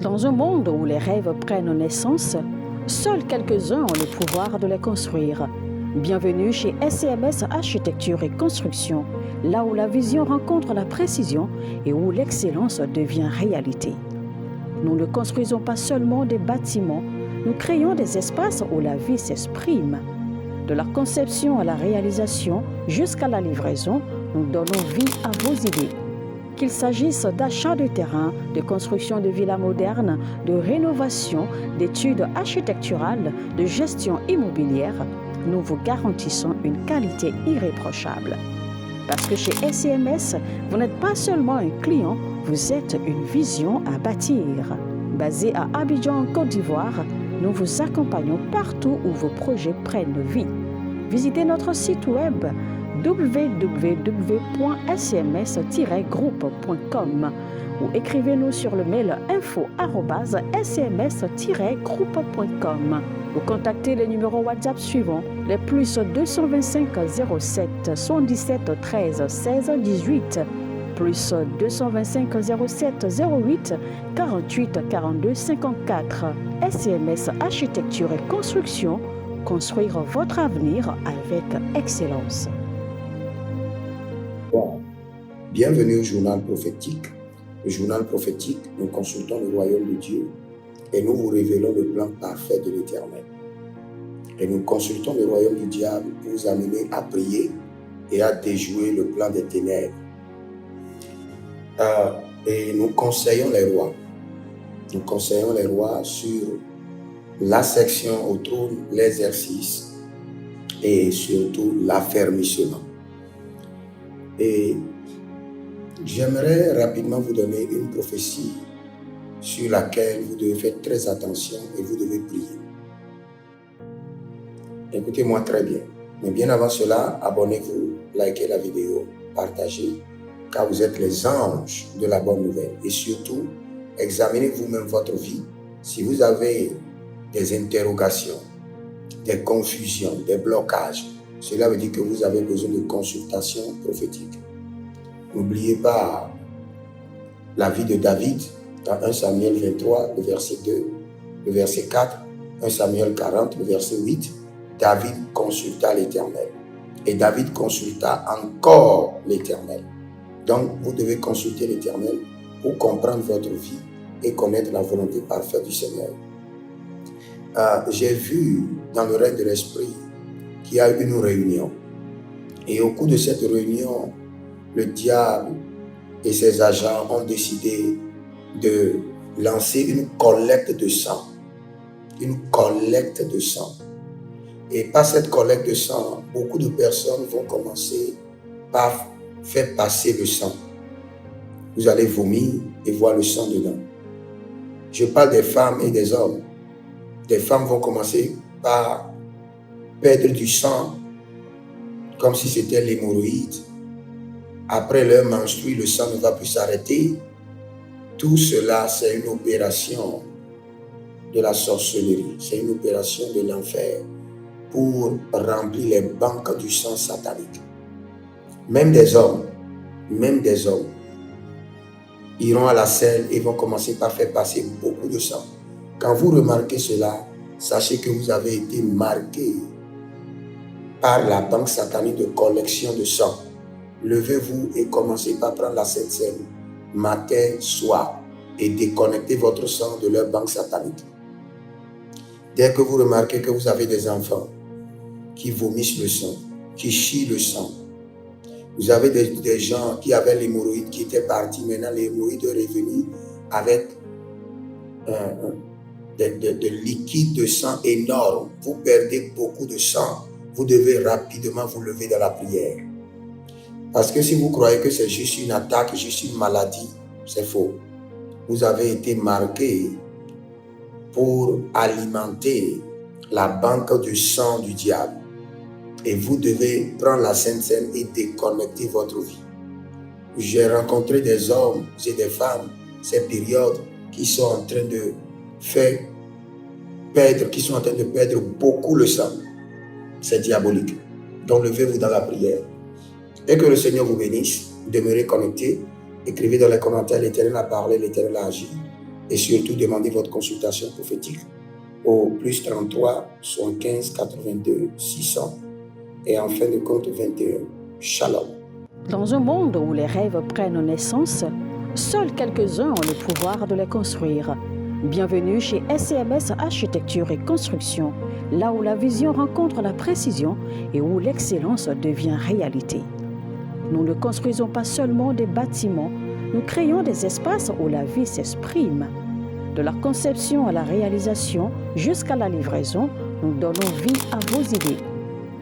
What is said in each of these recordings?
Dans un monde où les rêves prennent naissance, seuls quelques-uns ont le pouvoir de les construire. Bienvenue chez SCMS Architecture et Construction, là où la vision rencontre la précision et où l'excellence devient réalité. Nous ne construisons pas seulement des bâtiments, nous créons des espaces où la vie s'exprime. De la conception à la réalisation jusqu'à la livraison, nous donnons vie à vos idées. Qu'il s'agisse d'achat de terrain, de construction de villas modernes, de rénovation, d'études architecturales, de gestion immobilière, nous vous garantissons une qualité irréprochable. Parce que chez SCMS, vous n'êtes pas seulement un client, vous êtes une vision à bâtir. Basé à Abidjan, en Côte d'Ivoire, nous vous accompagnons partout où vos projets prennent vie. Visitez notre site web www.scms-groupe.com ou écrivez-nous sur le mail info@scms-groupe.com ou contactez les numéros WhatsApp suivants, les plus 225 07 77 13 16 18, plus 225 07 08 48 42 54. SCMS Architecture et Construction, construire votre avenir avec excellence. Bon. Bienvenue au journal prophétique. Le journal prophétique, nous consultons le royaume de Dieu et nous vous révélons le plan parfait de l'Éternel. Et nous consultons le royaume du diable pour vous amener à prier et à déjouer le plan des ténèbres. Et nous conseillons les rois. Nous conseillons les rois sur la section au trône, l'exercice et surtout l'affermissement. Et j'aimerais rapidement vous donner une prophétie sur laquelle vous devez faire très attention et vous devez prier. Écoutez-moi très bien. Mais bien avant cela, abonnez-vous, likez la vidéo, partagez, car vous êtes les anges de la bonne nouvelle. Et surtout, examinez vous-même votre vie. Si vous avez des interrogations, des confusions, des blocages, cela veut dire que vous avez besoin de consultation prophétique. N'oubliez pas la vie de David dans 1 Samuel 23, le verset 2, le verset 4, 1 Samuel 40, le verset 8. David consulta l'Éternel. Et David consulta encore l'Éternel. Donc, vous devez consulter l'Éternel pour comprendre votre vie et connaître la volonté parfaite du Seigneur. J'ai vu dans le règne de l'Esprit qu'il y a eu une réunion. Et au cours de cette réunion, le diable et ses agents ont décidé de lancer une collecte de sang. Une collecte de sang. Et par cette collecte de sang, beaucoup de personnes vont commencer par faire passer le sang. Vous allez vomir et voir le sang dedans. Je parle des femmes et des hommes. Des femmes vont commencer par perdre du sang comme si c'était l'hémorroïde. Après leur menstrue, le sang ne va plus s'arrêter. Tout cela, c'est une opération de la sorcellerie. C'est une opération de l'enfer pour remplir les banques du sang satanique. Même des hommes iront à la selle et vont commencer par faire passer beaucoup de sang. Quand vous remarquez cela, sachez que vous avez été marqué par la banque satanique de collection de sang. Levez-vous et commencez par prendre la Sainte Seine, matin, soir, et déconnectez votre sang de leur banque satanique. Dès que vous remarquez que vous avez des enfants qui vomissent le sang, qui chient le sang, vous avez des gens qui avaient l'hémorroïde qui était parti, maintenant l'hémorroïde est revenu avec de liquide de sang énorme. Vous perdez beaucoup de sang. Vous devez rapidement vous lever dans la prière. Parce que si vous croyez que c'est juste une attaque, juste une maladie, c'est faux. Vous avez été marqué pour alimenter la banque du sang du diable. Et vous devez prendre la Sainte Seine et déconnecter votre vie. J'ai rencontré des hommes et des femmes, ces périodes, qui sont en train de perdre beaucoup le sang. C'est diabolique. Donc levez-vous dans la prière. Et que le Seigneur vous bénisse. Demeurez connectés. Écrivez dans les commentaires, l'Éternel a parlé, l'Éternel a agi. Et surtout, demandez votre consultation prophétique au plus 33 75 82 600 et en fin de compte 21. Shalom. Dans un monde où les rêves prennent naissance, seuls quelques-uns ont le pouvoir de les construire. Bienvenue chez SCMS Architecture et Construction, là où la vision rencontre la précision et où l'excellence devient réalité. Nous ne construisons pas seulement des bâtiments, nous créons des espaces où la vie s'exprime. De la conception à la réalisation jusqu'à la livraison, nous donnons vie à vos idées.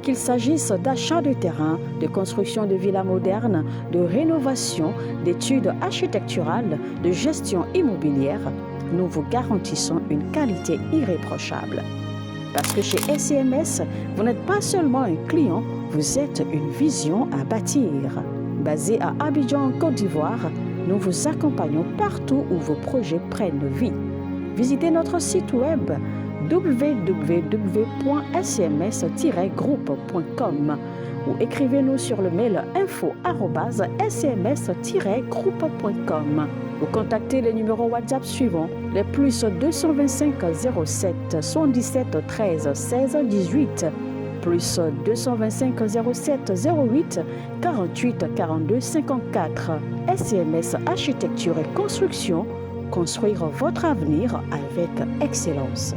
Qu'il s'agisse d'achat de terrain, de construction de villas modernes, de rénovation, d'études architecturales, de gestion immobilière, nous vous garantissons une qualité irréprochable. Parce que chez SCMS, vous n'êtes pas seulement un client, vous êtes une vision à bâtir. Basé à Abidjan, en Côte d'Ivoire, nous vous accompagnons partout où vos projets prennent vie. Visitez notre site web www.scms-groupe.com ou écrivez-nous sur le mail info@scms-groupe.com ou contactez les numéros WhatsApp suivants, les plus 225 07 77 13 16 18, plus 225 07 08 48 42 54. SCMS Architecture et Construction, construire votre avenir avec excellence.